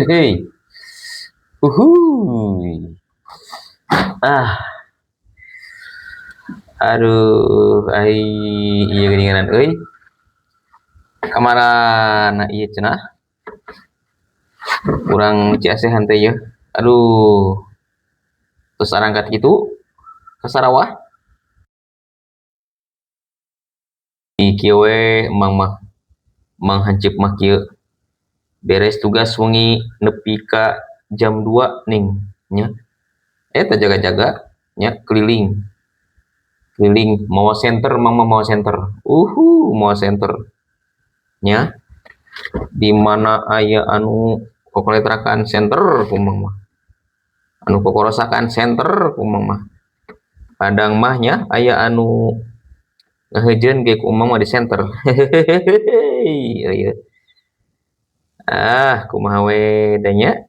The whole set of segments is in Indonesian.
Hei. Uhuy. Ah, aduh, ai iya geuninganan euy. Kamana ieu cenah? Urang Ciasehan teh yeuh. Aduh, terus arangkat gitu ka Sarawah. Di kieu we emang mah mang hancip mah kieu. Beres tugas wengi nepi ka jam 2 ning nya. Eta jaga-jaga nya keliling. Keliling mawa center mang mah mawa center. Mawa center. Nya di mana aya anu kokoletrakan center kumang mah. Anu kokorosakan center kumang mah. Kadang mah nya aya anu ngaheujeun ge kumang mah di center. Ieu. Kumaha we da nya?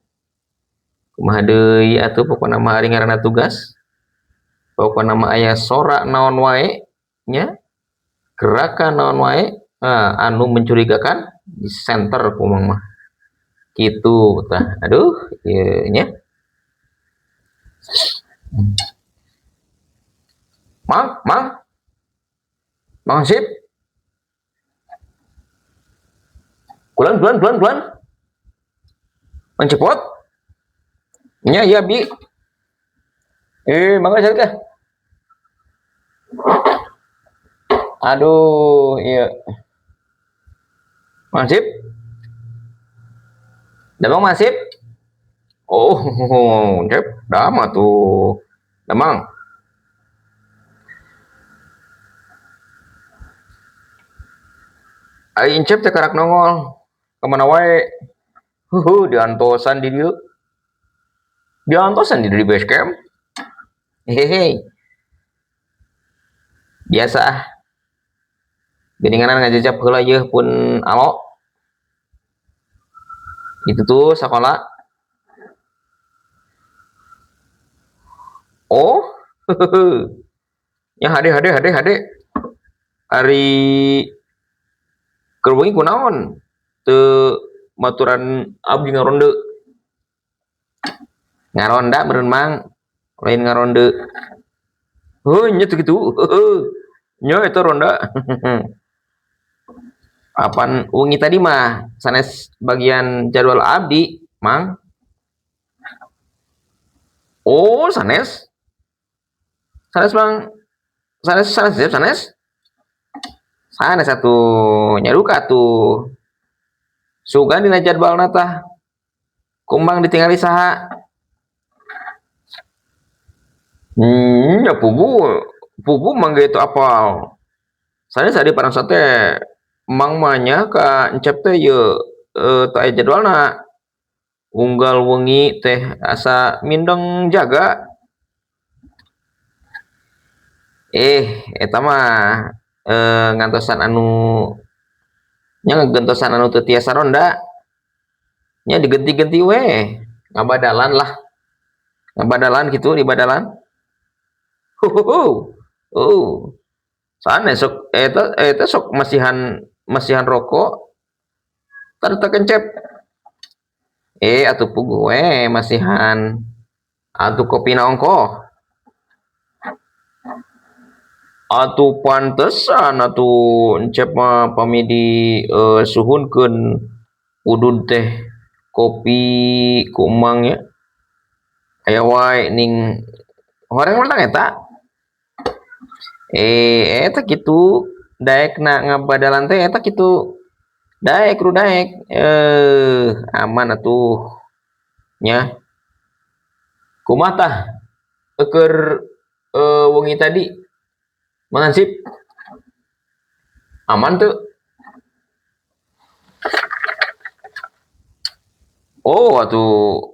Kumaha deui atuh pokona mah ari ngaranna tugas. Pokona mah aya sora naon wae nya, gerakan naon wae anu mencurigakan di center kumang mah. Kitu tah. Aduh, ieu nya. Mang Hansip. Kulan. Mang Cepot. Nya iya bi. Mangga cenah teh. Aduh, iya. Mang Hansip. Damang Mang Hansip. Oh, Cep, dama tuh. Damang. Aing Cep teh karak nongol. Kemana wae? Diantosan di dieu. Diantosan di base camp. Hehehe. Biasa ah. Geninganan ngajajab heula yeuh pun alo. Itu tuh sekolah. Oh. Ya hade. Ari keur wengi kunaon? Teu maturan abdi ngaronde. Ngaronda meureun mang, lain ngaronde. Nya teu kitu. Nya eta ronda. Apan wengi tadi mah sanes bagian jadwal abdi, Mang. Oh, sanes. Sanes Mang. Sanes. Sanes satu nyaruka tuh. Sugan dina jadwalna tah. Kumbang ditinggali saha? Ya pugu mangga itu apal. Sanes adi parangsa teh mang mah nya ka encep teh yeu teu aya jadwalna. Unggal wengi teh asa mindeng jaga. Eta mah ngantosan anu nya ngegentosan anu teu tiasa ronda. Nya digenti-genti we. Ngabadalan lah. Ngabadalan gitu di badalan. Sanes sok eta sok masihan rokok. Tar teu kencep. Atuh puguh we masihan atuh kopina ongkoh. Atuh pantesan atuh encep mah pami di suhunkeun udud teh kopi ku emang nya. Aya wae ning horeng menang eta. Eta kitu daekna ngabadalan teh eta kitu. Daek ru daek. Aman atuh. Nya. Kumaha tah? Keur wengi tadi Mang Hansip. Aman tuh. Oh, atuh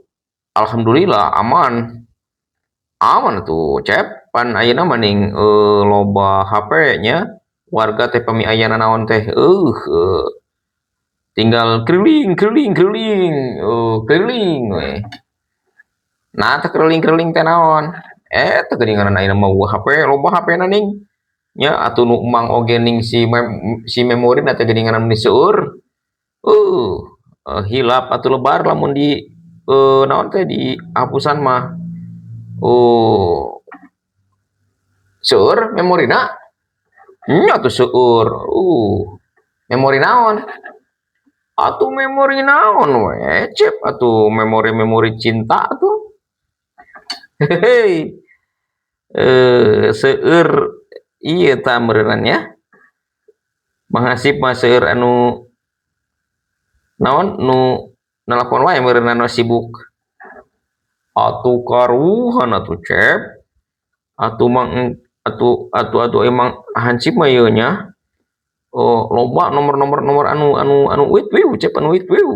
alhamdulillah aman. Aman atuh, Cep. Pan ayeuna mah ning loba HP nya. Warga teh pami aya nanaon teh tinggal keliling we. Nah, teh keliling teh naon? Teh geuninganan ayeuna mah HP, loba HP-na ning. Nya atuh nu emang oge ning si memori na teh geuninganan di seueur. hilap atau lebar lamun di naon teh di hapusan mah seueur memorina nya tuh seueur memori naon atuh memori naon we cep atuh memori cinta tuh hehehe seueur ieu tah meureunna nya mangasip mah seueur anu naon nu nelpon wae meureunna nu sibuk atuh karuhan atuh cep atuh mang atuh emang hansip mah ieu nya loba nomor anu wit-wiw cep anu wit-wiw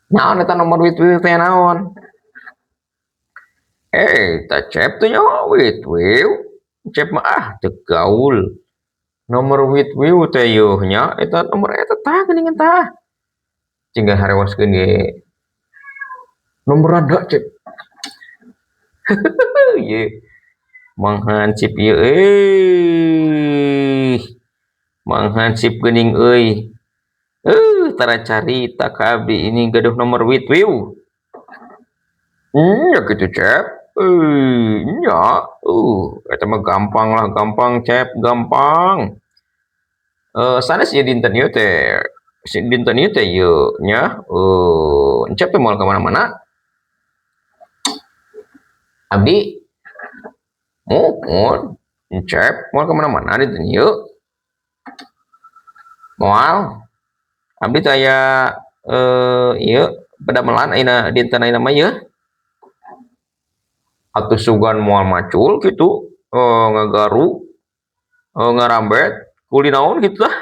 naon eta nomor wit-wiw teh naon tah cep teh nyawa wit-wiw cep mah teu gaul nomor wit-wiw teh yeuh nya eta nomor eta tah geuningan tah cinggal harewaskeun ge nomor randa cep ye mang hansip ieu mang hansip geuning euy tara carita ka abdi ini gaduh nomor wit-wiw nya kitu cep nya eta mah gampang lah gampang cep gampang sanes ieu dinten ieu teh dinten ieu teh ieu nya cep teh moal ka mana-mana abdi mumun cep moal ka mana-mana dinten ieu moal abdi teh aya ieu padamelan ayeuna dinten ayeuna mah ieu atuh sugan moal macul kitu ngagaru ngarambet kuli naon kitu tah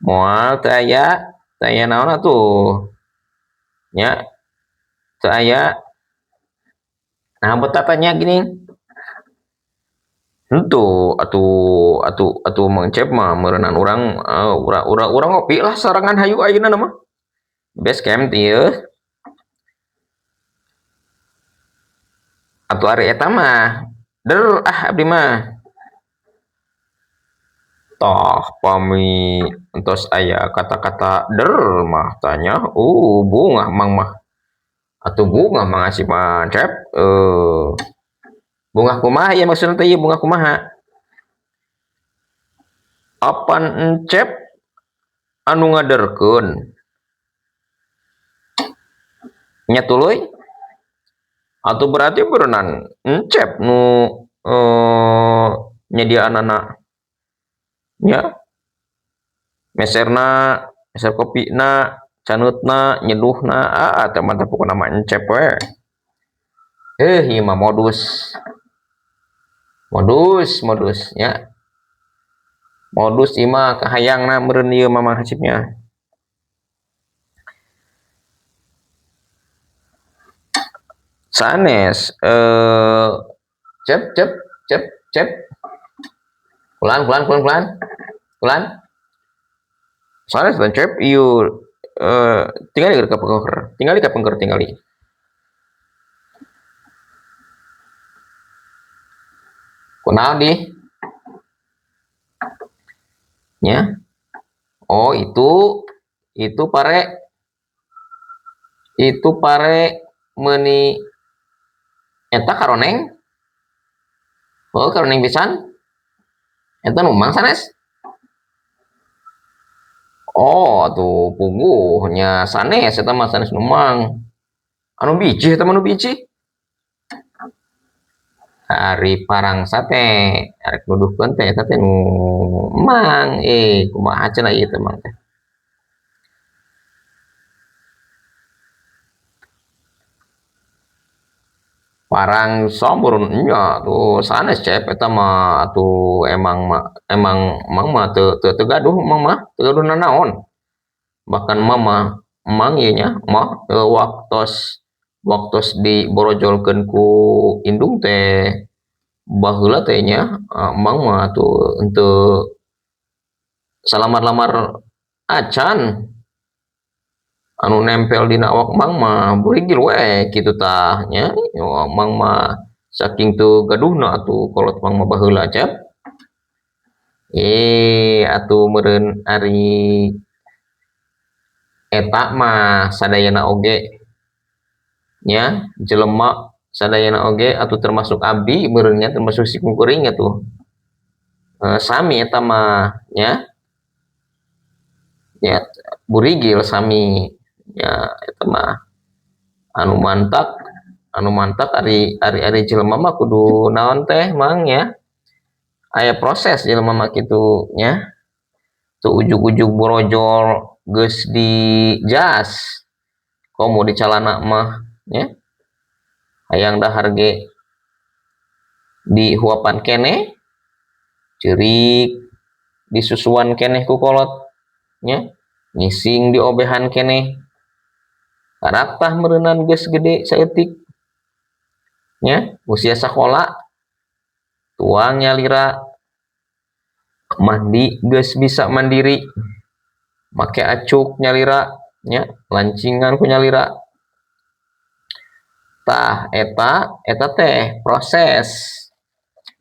moal teu aya naon atuh nya teu aya nah betapa nya gini henteu atuh Mang Cep mah meureunan urang ngopi lah sarangan hayu ayeuna mah base camp ieu atuh ari eta mah abdi mah tah pami entos aya kata-kata mah tanya bungah mang mah atuh bungah mangasih mah Cep bungah kumaha ya maksudna teh ieu bungah kumaha apan encep anu ngaderkeun nya tuluy atuh berarti berenang encep nu nyediaanana nya meser kopina caneutna nyeduhna teh mah pokona mah encep we ieu mah modus nya modus ieu mah kahayangna meureun ieu mah hansipnya sanes cep kulan sanes dan cep ieu tingali ka pengker tingali kunaon di nya itu pare meuni eta karoneng karoneng pisan eta numang sanes tuh puguh nya sanes eta mah sanes numang anu biji eta mah nu biji ari parang sate arek nuduhkeun teh eta teh nu emang kumaha cenah ieu teh mang teh parang sombor nya tuh sanes Cep eta mah atuh emang mah teu gaduh emang mah teu gaduh nanaon bahkan mama emang ieu nya mah waktos diborojolkeun ku indung teh baheula teh nya emang mah tuh henteu salamar-lamar acan anu nempel dina awak mang mah burigil we kitu tah nya mang mah saking teu gaduhna atuh kolot mang mah baheula Cep atuh meureun ari eta mah sadayana oge nya jelema sadayana oge atuh termasuk abdi meureun nya termasuk si kuring atuh sami eta mah nya burigil sami nya eta mah anu mantak ari jelema mah kudu naon teh mang ya aya proses jelema mah kitu nya teu ujug-ujug borojol geus di jas komo di calana mah ya hayang dahar ge dihuapan keneh ceurik disusuan keneh ku kolot nya ngising diobehan keneh karaktah meureunan geus gede saeutik nya usia sakola tuang nyalira mandi geus bisa mandiri make acuk nyalira nya lancingan ku nyalira tah eta teh proses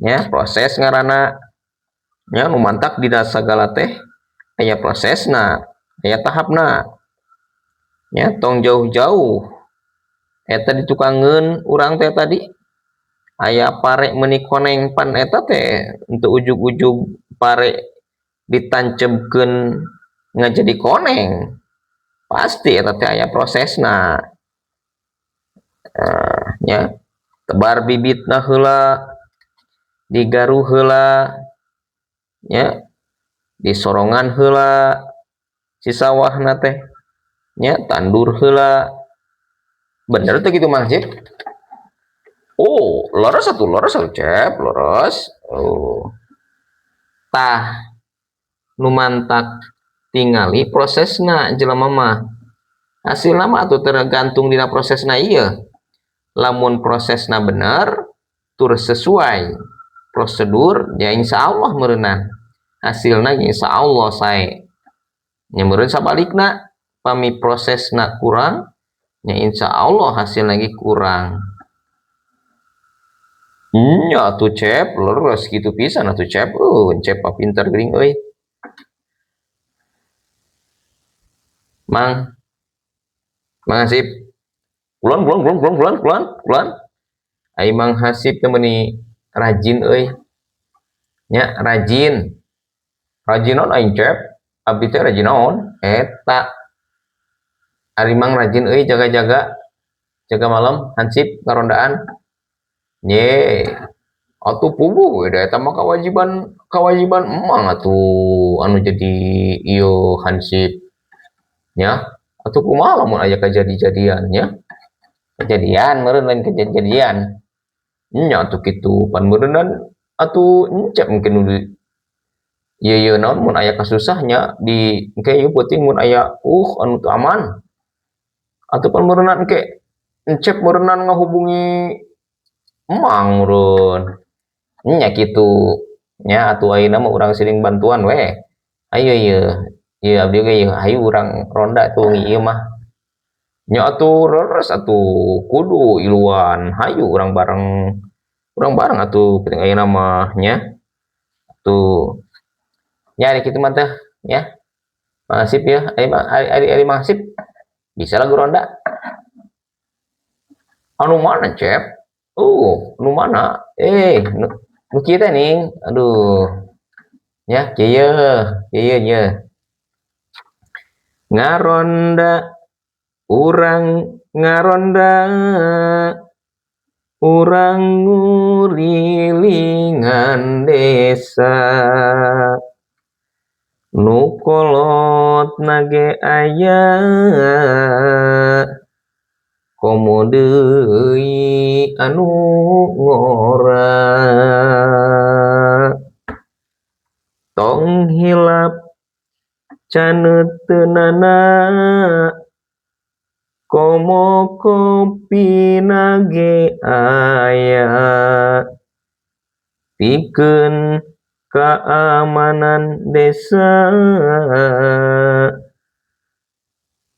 nya proses ngaranna nya nu mantak dina sagala teh aya prosesna aya tahapna nya tong jauh-jauh eta ditukangeun urang teh tadi aya pare meuni koneng pan eta teh henteu ujug-ujug pare ditancapkeun ngajadi koneng pasti eta teh aya prosesna nya tebar bibitna heula digaruh heula nya disorongan heula si sawahna teh nya tandur heula bener teh gitu Mang Cip oh leres atuh Cep leres oh tah nu mantak tingali prosesna jelema mah hasilna mah atuh tergantung dina prosesna ieu lamun prosesna bener tur sesuai prosedur ya insyaallah meureunan hasilna insyaallah sae nya meureun sabalikna pami prosesna kurang nya insyaallah hasilna ge kurang nya atuh Cep leres kitu pisan atuh Cep Cep pinter geuning euy Mang Hasip kulon ai Mang Hasip teh meuni rajin euy nya rajin naon aing Cep abdi teh rajin naon eta ari Mang rajin euy jaga malam hansip ngarondaan ye atuh puguh we eta mah kewajiban emang atuh anu jadi ieu hansip nya atuh kumaha lamun aya kejadian nya kejadian meureun lain kejadian nya atuh kitu pan meureunan atuh encep mungkin ieu naon mun aya kasusah nya di engke ieu penting mun aya anu teu aman atuh pan meureunan engke encep meureunan ngahubungi emang meureun nya kitu nya atuh ayeuna mah urang siring bantuan we ayo ieu abdi ge hayu urang ronda tuh ieu mah nya atuh leres atuh kudu iluan hayu urang bareng atuh penting ayeuna mah nya tuh nya ari kitu mah teh nya Mang ya ari Mang bisa lagu ronda anu mana Cep nu mana nu kieu teh ning aduh nya kieu nya ngaronda urang ngaronda urang ngurilingan desa nu kolotna ge aya komo deui anu ngora tong hilap caneuteunana komo kopina ge aya pikeun keamanan desa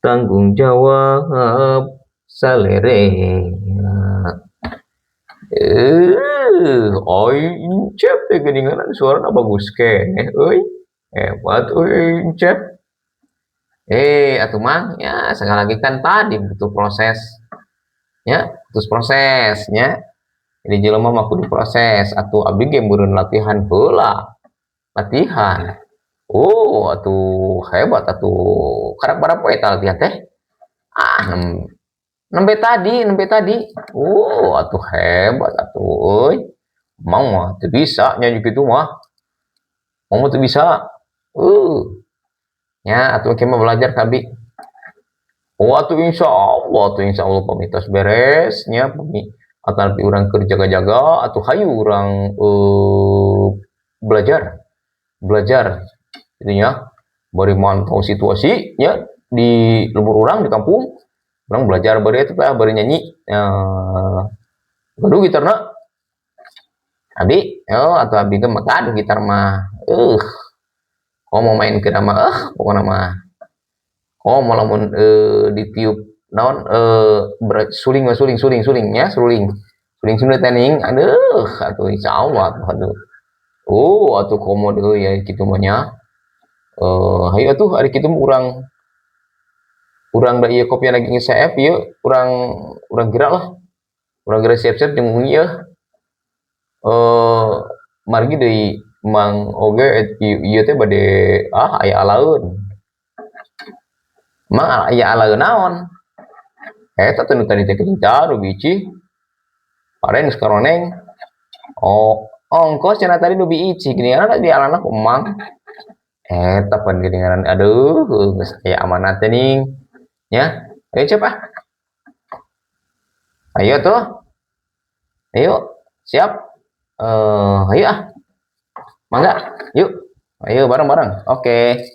tanggung jawab salerea Oi Incep teh geuningan suarana bagus keneh euy. Hebat euy Incep. Atuh Mang, ya sekali lagi kan tadi butuh proses, ya, terus prosesnya. Jadi jelema mah kudu proses, atuh abdi ge meureun latihan heula, latihan. Oh, atuh hebat atuh. Karep barapoe eta latihan teh? Ah, nembe tadi. Oh, atuh hebat atuh euy. Mang mah teu bisa nya kitu mah. Mang mah teu bisa. Nya atuh mah belajar kabi. Oh, atuh insya Allah pamitos beres nya atapi urang keur jaga-jaga atuh hayu urang belajar. Belajar itunya bari mantau situasi nya di lembur urang di kampung. Urang belajar bari eta tah bari nyanyi gaduh gitarna. Abi, atuh abdi teh mah gaduh gitar mah. Mau main ke nama pokoknya mah. Mau lamun ditiup naon suling mah suling nya suling. Suling Sunda tening aduh atuh insyaallah aduh. Atuh komo deui ya kitu mah nya. Hayu atuh ari kitu mah urang da ieu kopi lagi nge-save ieu urang gerak lah. Urang gerak siap-siap jeung ieu margi deui Mang oge ieu teh bade aya alaeun. Mang aya alaeun naon? Eta teh nu tadi teh kencaru biji. Paren geus karoneng. Ongkos cenah tadi nu biji geuningan di alana ku Mang. Eta pan geuningan aduh geus aya amanat teh ning. Nya, ayo Cep ah. Ayo tuh. Ayo, siap. Ayo ah. Mangga, yuk. Ayo bareng-bareng. Oke.